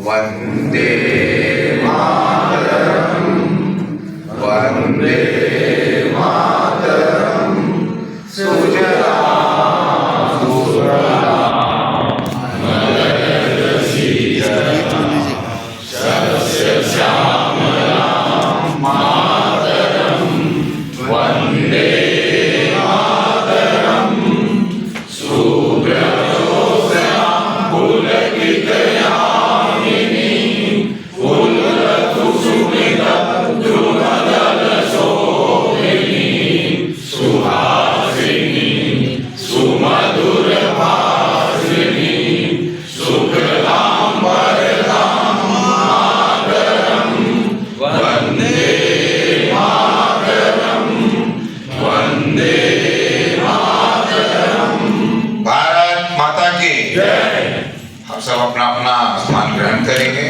वंदे मातरम, वंदे मातरम, सुजलाम सुफलाम मलयजशीतलाम शस्य श्यामलाम मातरम, वंदे मातरम, सुब्रजोत्स्नां पुलकितयामिनी फुल्लकुसुमितद्रुमदलशोभिनी सुहासिनी सुमधुरभाषिणी शुक्लां वरदां मातरं, वन्दे मातरं, वन्दे मातरं। भारत माता की जय। हम सब अपना अपना स्थान ग्रहण करेंगे।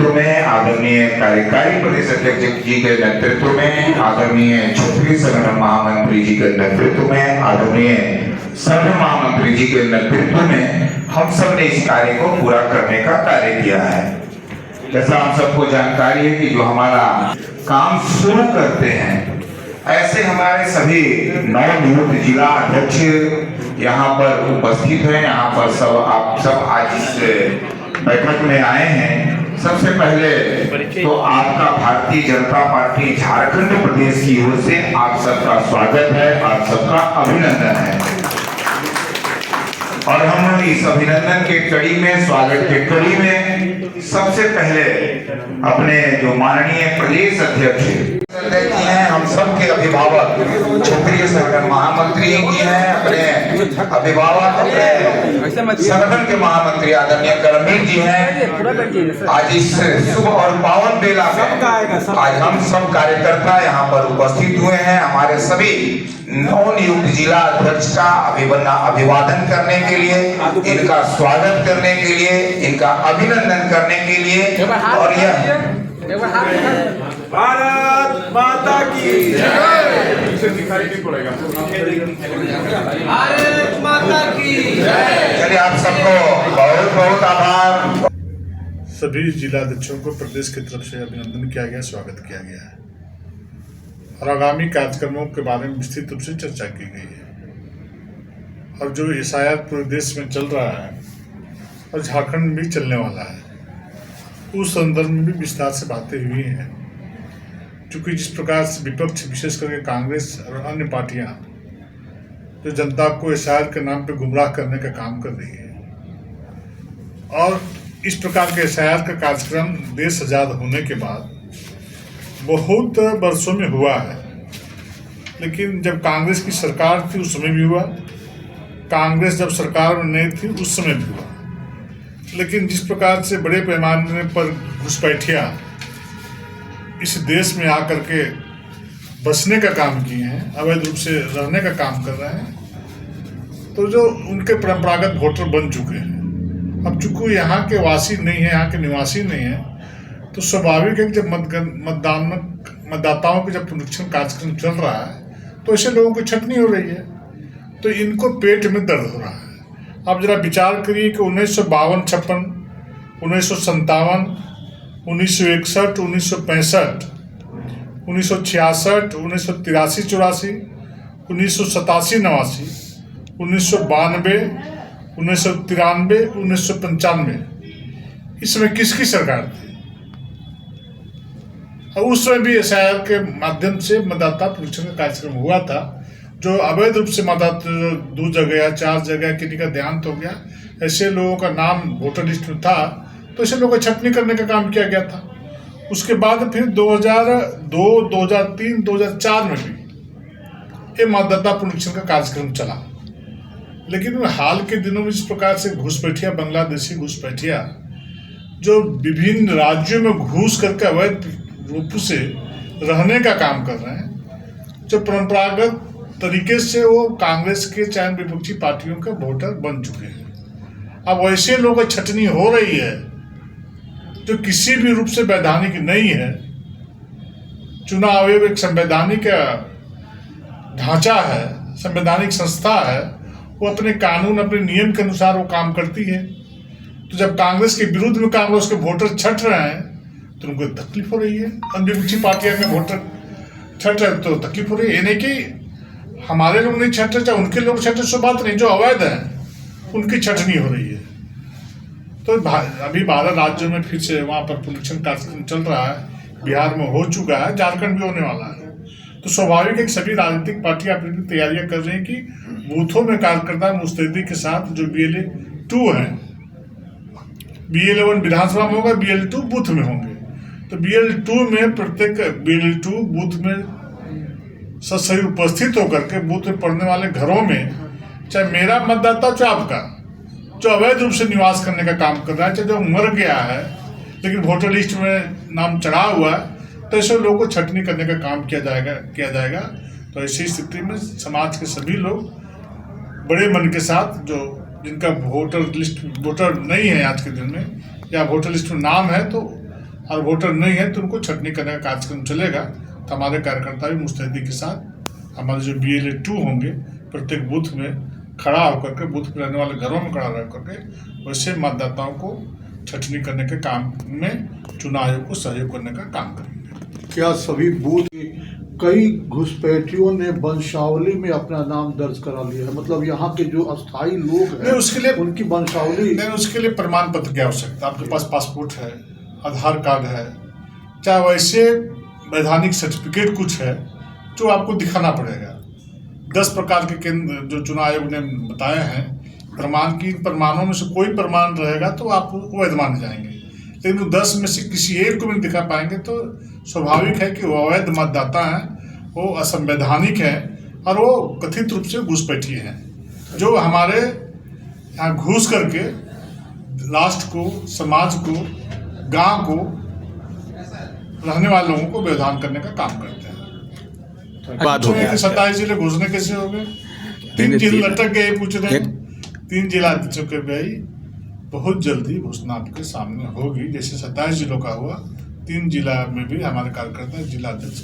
में आदरणीय कार्यकारी प्रदेश अध्यक्ष जी के नेतृत्व में, आदरणीय क्षेत्रीय संगठन महामंत्री जी के नेतृत्व में, आदरणीय संघ महामंत्री जी के नेतृत्व में हम सब ने इस कार्य को पूरा करने का कार्य किया है। जैसा हम सबको जानकारी है कि जो हमारा काम शुरू करते हैं, ऐसे हमारे सभी नवनियुक्त जिला अध्यक्ष यहाँ पर उपस्थित हैं। यहाँ पर सब आप सब आज इस बैठक में आए हैं। सबसे पहले तो आपका भारतीय जनता पार्टी झारखंड प्रदेश की ओर से आप सबका स्वागत है, आप सबका अभिनंदन है। और हम इस अभिनंदन के कड़ी में, स्वागत के कड़ी में सबसे पहले अपने जो माननीय प्रदेश अध्यक्ष जी हैं, हम सबके अभिभावक क्षेत्रीय संगठन महामंत्री जी हैं, अपने अभिभावक अपने संगठन के महामंत्री आदरणीय करमवीर जी हैं। आज इस शुभ और पावन बेला में आज हम सब कार्यकर्ता यहाँ पर उपस्थित हुए हैं। हमारे सभी नवनियुक्त जिला अध्यक्ष का अभिवादन करने के लिए, इनका स्वागत करने के लिए, इनका अभिनंदन करने के लिए। और यह भारत माता की जय। भारत माता की जय। चलिए, आप सबको बहुत बहुत आभार। सभी जिलाध्यक्षों को प्रदेश की तरफ से अभिनंदन किया गया, स्वागत किया गया है और आगामी कार्यक्रमों के बारे में विस्तृत रूप से चर्चा की गई है। और जो एसआईआर पूरे देश में चल रहा है और झारखंड में भी चलने वाला है, उस संदर्भ में भी विस्तार से बातें हुई हैं। क्योंकि जिस प्रकार से विपक्ष, विशेष करके कांग्रेस और अन्य पार्टियां जो जनता को एसआईआर के नाम पे गुमराह करने का काम कर रही है, और इस प्रकार के एसआईआर का कार्यक्रम देश आजाद होने के बाद बहुत वर्षों में हुआ है। लेकिन जब कांग्रेस की सरकार थी उस समय भी हुआ, कांग्रेस जब सरकार में नहीं थी उस समय भी हुआ। लेकिन जिस प्रकार से बड़े पैमाने पर घुसपैठिया इस देश में आकर के बसने का काम किए हैं, अवैध रूप से रहने का काम कर रहे हैं, तो जो उनके परंपरागत वोटर बन चुके हैं, अब चूंकि यहाँ के वासी नहीं है, यहाँ के निवासी नहीं है, तो स्वाभाविक है कि जब मतदाताओं के जब पुनरीक्षण कार्यक्रम चल रहा है तो ऐसे लोगों की छटनी हो रही है, तो इनको पेट में दर्द हो रहा है। अब जरा विचार करिए कि 1952, 1957, 1961, 1965, 1966, 1983-84, 1987-89, 1992, 1993, 1995, इसमें किसकी सरकार थी? और उस समय भी एसआईआर के माध्यम से मतदाता पुनरीक्षण का कार्यक्रम हुआ था। जो अवैध रूप से मतदाता 2 जगह या 4 जगह किसी का देहांत हो गया, ऐसे लोगों का नाम वोटर लिस्ट में था, तो ऐसे लोगों को छटनी करने का काम किया गया था। उसके बाद फिर 2002, 2003, 2004 में भी ये मतदाता पुनरीक्षण का कार्यक्रम चला। लेकिन हाल के दिनों में इस प्रकार से घुसपैठिया, बांग्लादेशी घुसपैठिया जो विभिन्न राज्यों में घुस करके अवैध रूप से रहने का काम कर रहे हैं, जो परंपरागत तरीके से वो कांग्रेस के चाहे विपक्षी पार्टियों के वोटर बन चुके हैं। अब वैसे लोगों की छटनी हो रही है जो किसी भी रूप से वैधानिक नहीं है। चुनाव आयोग एक संवैधानिक ढांचा है, संवैधानिक संस्था है, वो अपने कानून अपने नियम के अनुसार वो काम करती है। तो जब कांग्रेस के विरुद्ध में कांग्रेस के वोटर छट रहे हैं तो उनको तकलीफ हो रही है। अन्य विपक्षी पार्टियां के वोटर छट रहे तो तकलीफ हो रही है। ये नहीं कि हमारे लोग नहीं छट रहे, चाहे उनके लोग छट रहे, सो बात नहीं। जो अवैध है उनकी छटनी हो रही है। तो अभी 12 राज्यों में फिर से वहां पर पुनरीक्षण कार्यक्रम चल रहा है। बिहार में हो चुका है, झारखंड भी होने वाला है। तो स्वाभाविक है कि सभी राजनीतिक पार्टियां अपनी तैयारियां कर रही हैं कि बूथों में कार्यकर्ता मुस्तैदी के साथ जो BLA 2 है, BLA 1 विधानसभा में होगा, BLA 2 बूथ में होंगे। तो BLA 2 में प्रत्येक BLA 2 बूथ में सही उपस्थित होकर के बूथ में पड़ने वाले घरों में, चाहे मेरा मतदाता चाहे आपका, जो अवैध रूप से निवास करने का काम कर रहा है, चाहे जो मर गया है लेकिन वोटर लिस्ट में नाम चढ़ा हुआ है, तो ऐसे लोगों को छटनी करने का काम किया जाएगा। तो ऐसी स्थिति में समाज के सभी लोग बड़े मन के साथ, जो जिनका वोटर नहीं है आज के दिन में, या वोटर लिस्ट में नाम है तो और वोटर नहीं है, तो उनको छटनी करने का कार्यक्रम चलेगा। तो हमारे कार्यकर्ता भी मुस्तैदी के साथ हमारे जो BLA 2 होंगे, प्रत्येक बूथ में खड़ा होकर के, बूथ में रहने वाले घरों में खड़ा रह करके वैसे मतदाताओं को छटनी करने के काम में चुनाव आयोग को सहयोग करने का काम करेंगे। क्या सभी बूथ कई घुसपैठियों ने वंशावली में अपना नाम दर्ज करा लिया है? मतलब यहाँ के जो अस्थायी लोग हैं उसके लिए उनकी वंशावली नहीं, उसके लिए प्रमाण पत्र की आवश्यकता। आपके पास पासपोर्ट है, आधार कार्ड है, चाहे वैसे वैधानिक सर्टिफिकेट कुछ है जो आपको दिखाना पड़ेगा। 10 प्रकार के केंद्र जो चुनाव आयोग ने बताए हैं प्रमाण की, प्रमाणों में से कोई प्रमाण रहेगा तो आप वैध माने जाएंगे। लेकिन 10 में से किसी एक को भी दिखा पाएंगे तो स्वाभाविक है कि वो अवैध मतदाता हैं, वो असंवैधानिक हैं और वो कथित रूप से घुसपैठी हैं, जो हमारे यहाँ घुस करके राष्ट्र को, समाज को, गांव को, रहने वाले लोगों को व्यवधान करने का काम करते हैं। बात हो गया 27 जिले घुसने कैसे हो गए? 3 जिले लटक गए, पूछ रहे हैं। 3 जिला अध्यक्षों के भाई बहुत जल्दी घोषणा आपके सामने होगी। जैसे 27 जिलों का हुआ, 3 जिला में भी हमारे कार्यकर्ता जिला अध्यक्ष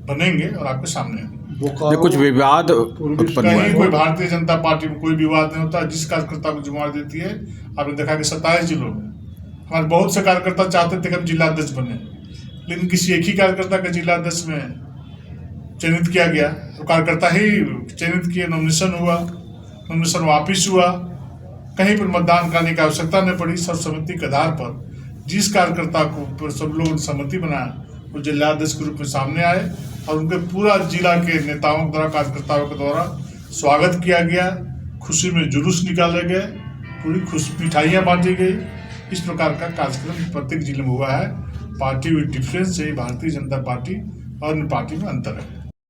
बनेंगे और आपके सामने होंगे। कुछ विवाद उत्पन्न हुआ कहीं है। कोई भारतीय जनता पार्टी में कोई विवाद नहीं होता। जिस कार्यकर्ता को जिम्मेवारी देती है, आपने देखा कि 27 जिलों में हमारे बहुत से कार्यकर्ता चाहते थे कि हम जिला अध्यक्ष बने, लेकिन किसी एक ही कार्यकर्ता का जिला अध्यक्ष में चयनित किया गया। तो कार्यकर्ता ही चयनित किए, नॉमिनेशन हुआ, नॉमिनेशन वापिस हुआ, कहीं पर मतदान कराने की आवश्यकता नहीं पड़ी। सर्वसम्मति के आधार पर जिस कार्यकर्ता को सब लोगों ने सहमति बनाया वो जिला अध्यक्ष के रूप में सामने आए और उनके पूरा जिला के नेताओं द्वारा, कार्यकर्ताओं के द्वारा स्वागत किया गया। खुशी में जुलूस निकाले गए, पूरी मिठाइयाँ बांटी गई। इस प्रकार का कार्यक्रम प्रत्येक जिले में हुआ है। पार्टी विद डिफरेंस, यही भारतीय जनता पार्टी और अन्य पार्टी में अंतर है।